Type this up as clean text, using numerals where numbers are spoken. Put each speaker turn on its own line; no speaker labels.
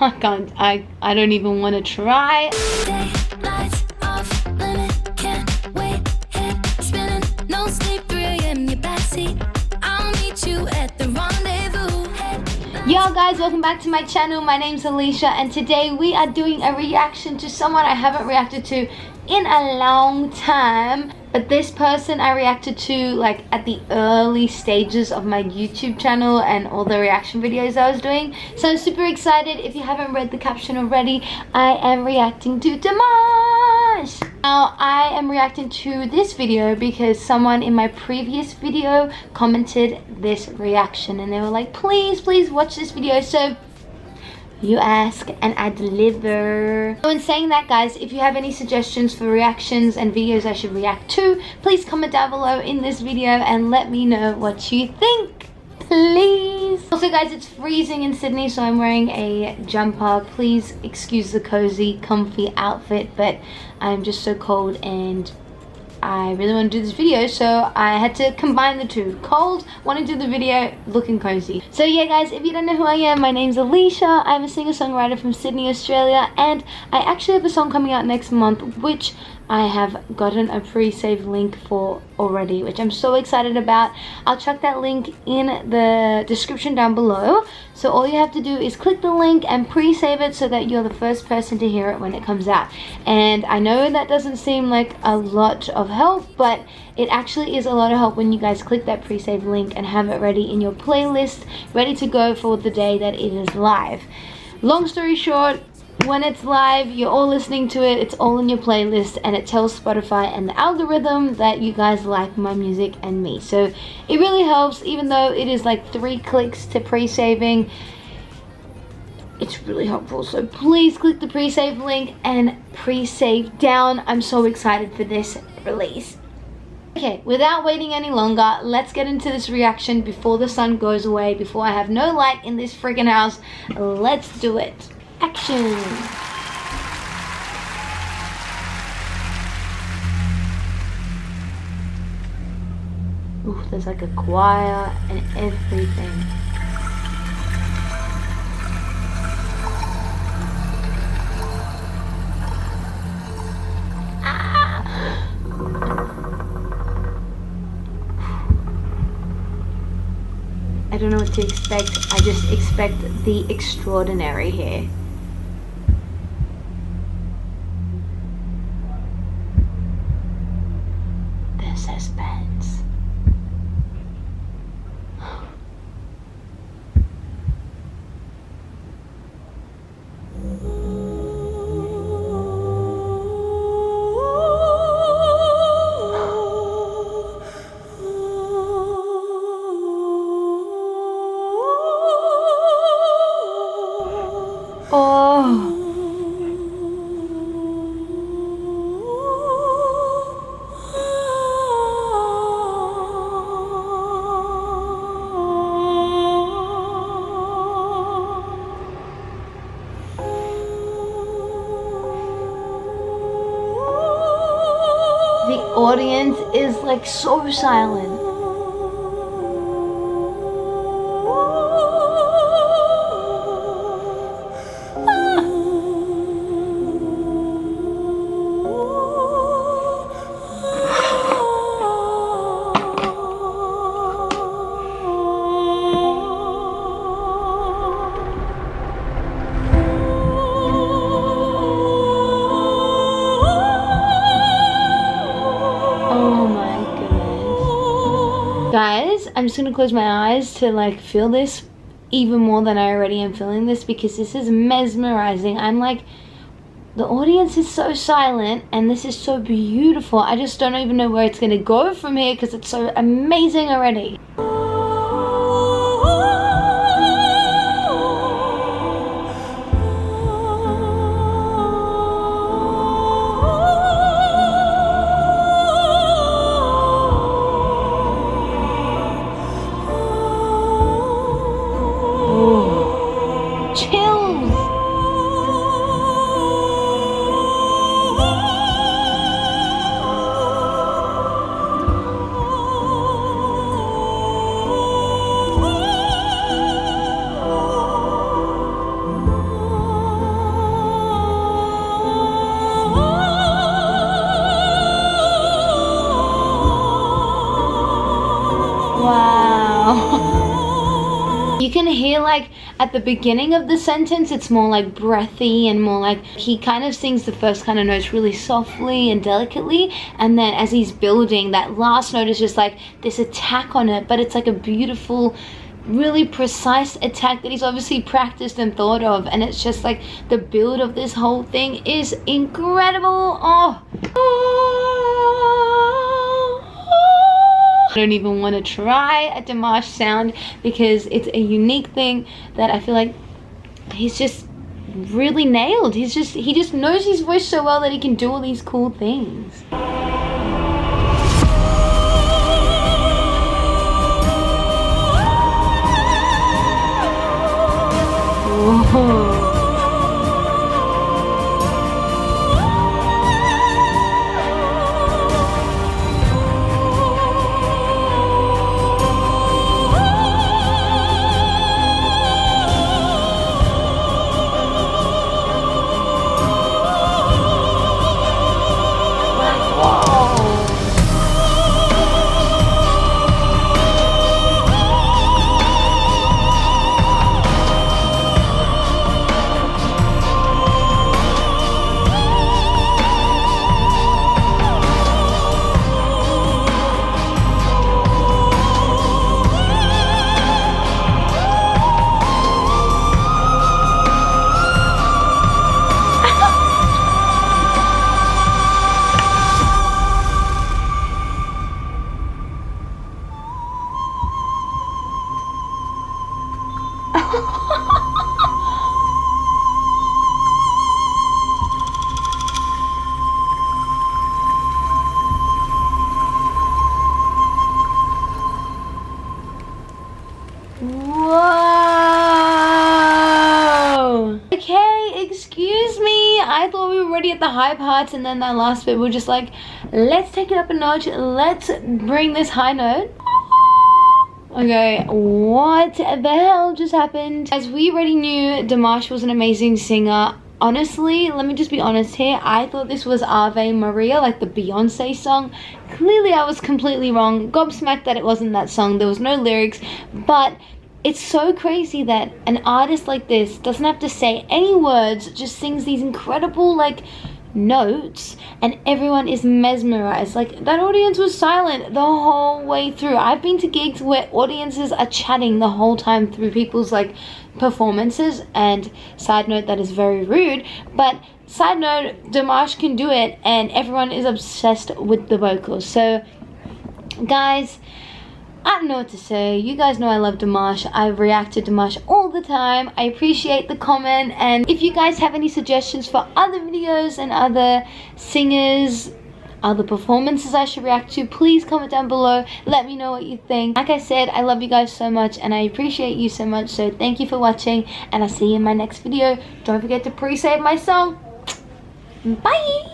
I can't. I don't even want to try.
Lights off, limit, can't wait. Head spinning, no sleep, 3 a.m. your backseat. I'll meet you at the rendezvous.
Yo guys, welcome back to my channel. My name's Elishia, and today we are doing a reaction to someone I haven't reacted to in a long time. But this person I reacted to like at the early stages of my YouTube channel and all the reaction videos I was doing. So I'm super excited. If you haven't read the caption already, I am reacting to Dimash. Now I am reacting to this video because someone in my previous video commented this reaction and they were like, please watch this video. So you ask and I deliver. So in saying that, guys, if you have any suggestions for reactions and videos I should react to, please comment down below in this video and let me know what you think, please. Also guys, it's freezing in Sydney, so I'm wearing a jumper. Please excuse the cozy, comfy outfit, but I'm just so cold and I really want to do this video, so I had to combine the two. Cold, want to do the video, looking cozy. So yeah guys, if you don't know who I am, my name's Elishia. I'm a singer-songwriter from Sydney, Australia, and I actually have a song coming out next month, which I have gotten a pre-save link for already, which I'm so excited about. I'll chuck that link in the description down below. So all you have to do is click the link and pre-save it so that you're the first person to hear it when it comes out. And I know that doesn't seem like a lot of help, but it actually is a lot of help when you guys click that pre-save link and have it ready in your playlist, ready to go for the day that it is live. Long story short, when it's live, you're all listening to it, it's all in your playlist, and it tells Spotify and the algorithm that you guys like my music and me. So it really helps, even though it is like 3 clicks to pre-saving. It's really helpful, so please click the pre-save link and pre-save down. I'm so excited for this release. Okay, without waiting any longer, let's get into this reaction before the sun goes away, before I have no light in this freaking house. Let's do it. Action! Ooh, there's like a choir and everything. Ah! I don't know what to expect. I just expect the extraordinary here. Suspense. Oh. The audience is like so silent. Guys, I'm just gonna close my eyes to like feel this even more than I already am feeling this, because this is mesmerizing. I'm like, the audience is so silent and this is so beautiful. I just don't even know where it's gonna go from here because it's so amazing already. You can hear like at the beginning of the sentence it's more like breathy and more like he kind of sings the first kind of notes really softly and delicately, and then as he's building, that last note is just like this attack on it, but it's like a beautiful, really precise attack that he's obviously practiced and thought of, and it's just like the build of this whole thing is incredible. I don't even want to try a Dimash sound because it's a unique thing that I feel like he's just really nailed. He just knows his voice so well that he can do all these cool things. Whoa. Whoa! Okay, excuse me. I thought we were already at the high parts, and then that last bit we're just like, let's take it up a notch. Let's bring this high note. Okay, what the hell just happened? As we already knew, Dimash was an amazing singer. Honestly, let me just be honest here. I thought this was Ave Maria, like the Beyonce song. Clearly, I was completely wrong. Gobsmacked that it wasn't that song. There was no lyrics. But it's so crazy that an artist like this doesn't have to say any words, just sings these incredible, like, notes, and everyone is mesmerized. Like, that audience was silent the whole way through. I've been to gigs where audiences are chatting the whole time through people's like performances, and side note, that is very rude, but side note, Dimash can do it and everyone is obsessed with the vocals. So guys, I don't know what to say. You guys know I love Dimash. I react to Dimash all the time. I appreciate the comment, and if you guys have any suggestions for other videos and other singers, other performances I should react to, please comment down below. Let me know what you think. Like I said, I love you guys so much and I appreciate you so much, so thank you for watching, and I'll see you in my next video. Don't forget to pre-save my song. Bye!